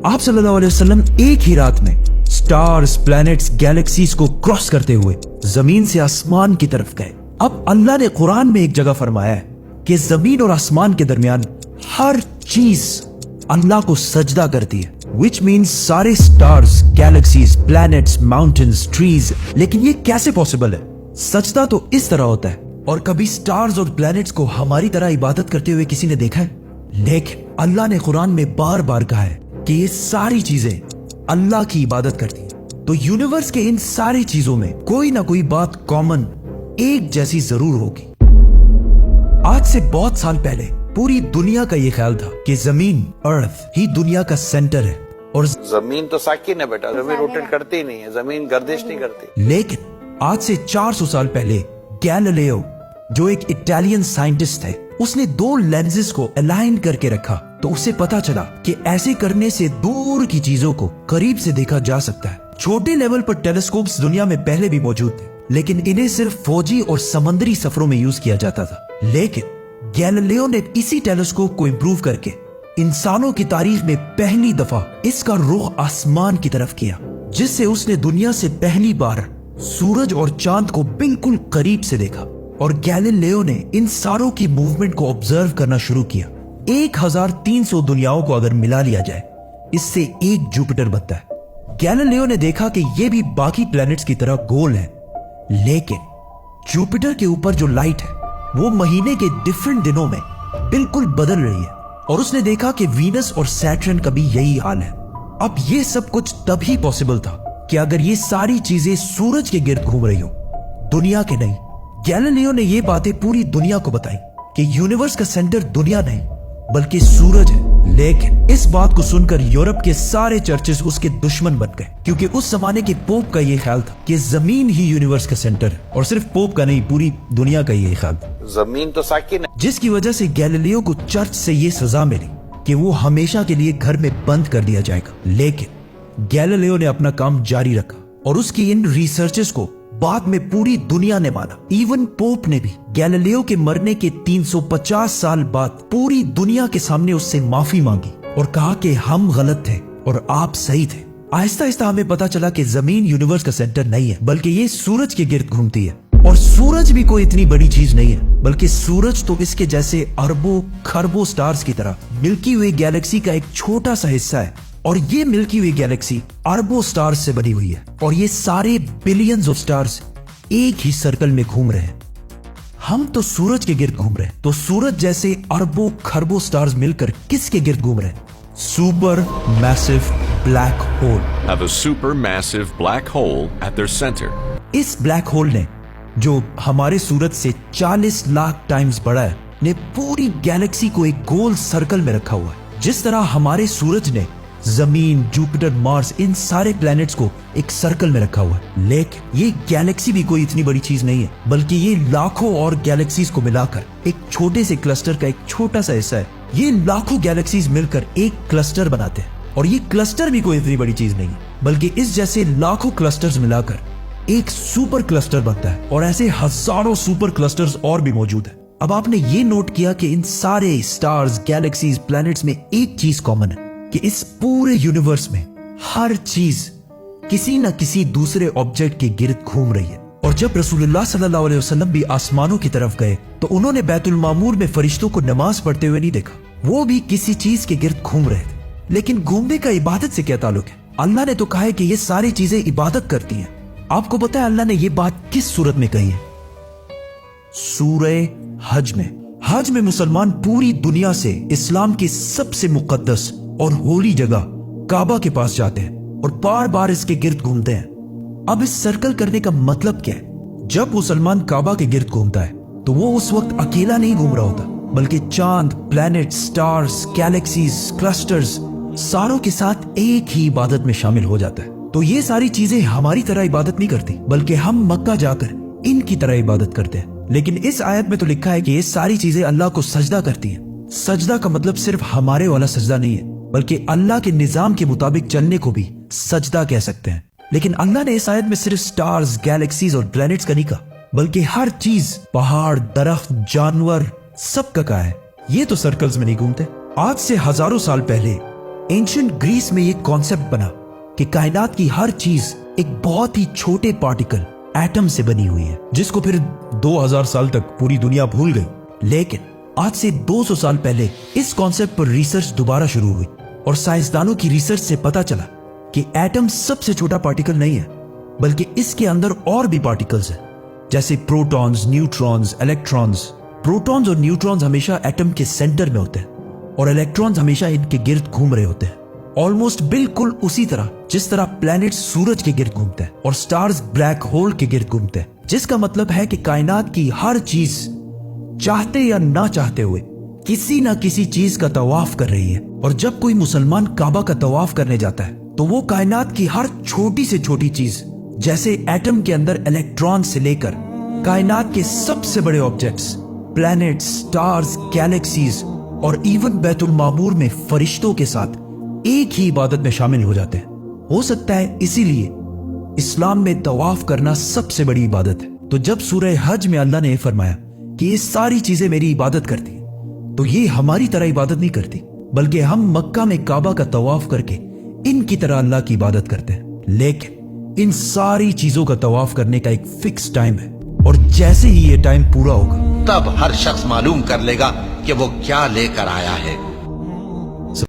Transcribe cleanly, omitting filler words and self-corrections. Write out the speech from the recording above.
आप सल्लल्लाहु अलैहि वसल्लम एक ही रात में स्टार्स, प्लैनेट्स, गैलेक्सीज को क्रॉस करते हुए जमीन से आसमान की तरफ गए। अब अल्लाह ने कुरान में एक जगह फरमाया है कि जमीन और आसमान के दरमियान हर चीज अल्लाह को सजदा करती है, विच मीन्स सारे stars, galaxies, planets, mountains, trees. लेकिन ये कैसे पॉसिबल है? सजदा तो इस तरह होता है। और कभी स्टार्स और प्लैनेट्स को हमारी तरह इबादत करते हुए किसी ने देखा है? लेकिन अल्लाह ने कुरान में बार बार कहा है कि ये सारी चीजें अल्लाह की इबादत करती हैं। तो यूनिवर्स के इन सारी चीजों में कोई ना कोई बात कॉमन, एक जैसी जरूर होगी। आज से बहुत साल पहले पूरी दुनिया का ये ख्याल था कि जमीन, अर्थ ही दुनिया का सेंटर है और जमीन तो साकिन है बेटा, जमीन रोटेट करती ही नहीं है, जमीन गर्दिश नहीं करती। लेकिन आज से 400 साल पहले गैलीलियो, जो एक इटालियन साइंटिस्ट थे, उसने दो लेंसेज को अलाइन करके रखा तो उसे पता चला कि ऐसे करने से दूर की चीजों को करीब से देखा जा सकता है। छोटे लेवल पर टेलीस्कोप्स दुनिया में पहले भी मौजूद थे, लेकिन इन्हें सिर्फ फौजी और समंदरी सफरों में यूज किया जाता था। लेकिन गैलीलियो ने इसी टेलीस्कोप को इंप्रूव करके इंसानों की तारीख में पहली दफा इसका रुख आसमान की तरफ किया, जिससे उसने दुनिया से पहली बार सूरज और चांद को बिल्कुल करीब से देखा। और गैलीलियो ने इन सारों की मूवमेंट को ऑब्जर्व करना शुरू किया। 1300 दुनियाओं को अगर मिला लिया जाए, इससे एक जुपिटर बनता है। गैलीलियो ने देखा कि ये भी बाकी प्लैनेट्स की तरह गोल है, लेकिन जुपिटर के ऊपर जो लाइट है वो महीने के डिफरेंट दिनों में बिल्कुल बदल रही है। और उसने देखा कि वीनस और सैटर्न का भी यही हाल है। अब ये सब कुछ तभी पॉसिबल था कि अगर ये सारी चीजें सूरज के गिर्द घूम रही हो, दुनिया के नहीं। गैलीलियो ने ये बातें पूरी दुनिया को बताई कि यूनिवर्स का सेंटर दुनिया नहीं बल्कि सूरज है। लेकिन इस बात को सुनकर यूरोप के सारे चर्चेस उसके दुश्मन बन गए, क्योंकि उस जमाने के पोप का ये ख्याल था कि जमीन ही यूनिवर्स का सेंटर है। और सिर्फ पोप का नहीं, पूरी दुनिया का ये ख्याल, जमीन तो साकिन है। जिसकी वजह से गैलीलियो को चर्च से ये सजा मिली कि वो हमेशा के लिए घर में बंद कर दिया जाएगा। लेकिन गैलीलियो ने अपना काम जारी रखा और उसकी इन रिसर्चेस को बाद में पूरी दुनिया ने माना। इवन पोप ने भी गैलीलियो के मरने के 350 साल बाद पूरी दुनिया के सामने उससे माफी मांगी और कहा कि हम गलत थे और आप सही थे। आहिस्ता आहिस्ता हमें पता चला कि जमीन यूनिवर्स का सेंटर नहीं है, बल्कि ये सूरज के गिर्द घूमती है। और सूरज भी कोई इतनी बड़ी चीज नहीं है, बल्कि सूरज तो इसके जैसे अरबों खरबों स्टार्स की तरह मिल्की वे गैलेक्सी का एक छोटा सा हिस्सा है। और ये मिल्की वे गैलेक्सी अरबों स्टार्स से बनी हुई है और ये सारे बिलियंस ऑफ स्टार्स एक ही सर्कल में घूम रहे हैं। हम तो सूरज के गिर्द घूम रहे हैं, तो सूरज जैसे अरबों खरबों स्टार्स मिलकर किसके गिर्द घूम रहे हैं? Super massive black hole. Have a supermassive black hole at their center. इस ब्लैक होल ने, जो हमारे सूरज से 40 लाख टाइम्स बड़ा है, ने पूरी गैलेक्सी को एक गोल सर्कल में रखा हुआ है। जिस तरह हमारे सूरज ने जमीन, जुपिटर, मार्स, इन सारे प्लैनेट्स को एक सर्कल में रखा हुआ है। लेकिन ये गैलेक्सी भी कोई इतनी बड़ी चीज नहीं है, बल्कि ये लाखों और गैलेक्सीज को मिलाकर एक छोटे से क्लस्टर का एक छोटा सा हिस्सा है। ये लाखों गैलेक्सीज मिलकर एक क्लस्टर बनाते हैं और ये क्लस्टर भी कोई इतनी बड़ी चीज नहीं है, बल्कि इस जैसे लाखों क्लस्टर्स मिलाकर एक सुपर क्लस्टर बनता है। और ऐसे हजारों सुपर क्लस्टर्स और भी मौजूद है। अब आपने ये नोट किया कि इन सारे स्टार्स, गैलेक्सीज, प्लैनेट्स में एक चीज कॉमन है कि इस पूरे यूनिवर्स में हर चीज किसी न किसी दूसरे ऑब्जेक्ट के गिर्द घूम रही है। और जब रसूलुल्लाह सल्लल्लाहु अलैहि वसल्लम भी आसमानों की तरफ गए तो उन्होंने बैतुल मामूर में फरिश्तों को नमाज पढ़ते हुए नहीं देखा, वो भी किसी चीज के गिर्द घूम रहे थे। लेकिन घूमने का इबादत से क्या ताल्लुक है? अल्लाह ने तो कहा है कि ये सारी चीजें इबादत करती हैं। आपको पता है अल्लाह ने ये बात किस सूरत में कही है? सूरह हज में। हज में मुसलमान पूरी दुनिया से इस्लाम की सबसे मुकद्दस और होली जगह काबा के पास जाते हैं और बार बार इसके गिर्द घूमते हैं। अब इस सर्कल करने का मतलब क्या है? जब मुसलमान काबा के गिर्द घूमता है तो वो उस वक्त अकेला नहीं घूम रहा होता, बल्कि चांद, प्लैनेट, स्टार्स, गैलेक्सीज, क्लस्टर्स सारों के साथ एक ही इबादत में शामिल हो जाता है। तो ये सारी चीजें हमारी तरह इबादत नहीं करती, बल्कि हम मक्का जाकर इनकी तरह इबादत करते हैं। लेकिन इस आयत में तो लिखा है कि ये सारी चीजें अल्लाह को सजदा करती हैं। सजदा का मतलब सिर्फ हमारे वाला सजदा नहीं है, बल्कि अल्लाह के निजाम के मुताबिक चलने को भी सजदा कह सकते हैं। लेकिन अल्लाह ने इस आयत में सिर्फ स्टार्स, गैलेक्सीज और प्लैनेट्स का नहीं कहा, बल्कि हर चीज, पहाड़, दरख्त, जानवर, सब का कहा है। ये तो सर्कल्स में नहीं घूमते। आज से हजारों साल पहले एंशियंट ग्रीस में ये कॉन्सेप्ट बना कि कायनात की हर चीज एक बहुत ही छोटे पार्टिकल एटम से बनी हुई है, जिसको फिर 2000 साल तक पूरी दुनिया भूल गई। लेकिन आज से 200 साल पहले इस कॉन्सेप्ट पर रिसर्च दोबारा शुरू हुई और साइंसदानों की रिसर्च से पता चला कि एटम सबसे छोटा पार्टिकल नहीं है, बल्कि इसके अंदर और भी पार्टिकल्स हैं, जैसे प्रोटॉन्स, न्यूट्रॉन्स, इलेक्ट्रॉन्स। प्रोटॉन्स और न्यूट्रॉन्स हमेशा एटम के सेंटर में होते हैं और इलेक्ट्रॉन्स हमेशा इनके गिर्द घूम रहे होते हैं, ऑलमोस्ट बिल्कुल उसी तरह जिस तरह प्लैनेट सूरज के गिर्द घूमते हैं और स्टार्स ब्लैक होल के गिर्द घूमते हैं। जिसका मतलब है कि कायनात की हर चीज चाहते या ना चाहते हुए किसी ना किसी चीज का तवाफ कर रही है। और जब कोई मुसलमान काबा का तवाफ करने जाता है तो वो कायनात की हर छोटी से छोटी चीज, जैसे एटम के अंदर इलेक्ट्रॉन से लेकर कायनात के सबसे बड़े ऑब्जेक्ट्स, प्लैनेट्स, स्टार्स, गैलेक्सीज और इवन बैतुल मामूर में फरिश्तों के साथ एक ही इबादत में शामिल हो जाते हैं। हो सकता है इसीलिए इस्लाम में तवाफ करना सबसे बड़ी इबादत है। तो जब सूरह हज में अल्लाह ने फरमाया कि ये सारी चीजें मेरी इबादत करती हैं, तो ये हमारी तरह इबादत नहीं करती, बल्कि हम मक्का में काबा का तवाफ करके इनकी तरह अल्लाह की इबादत करते हैं। लेकिन इन सारी चीजों का तवाफ करने का एक फिक्स टाइम है और जैसे ही ये टाइम पूरा होगा तब हर शख्स मालूम कर लेगा कि वो क्या लेकर आया है।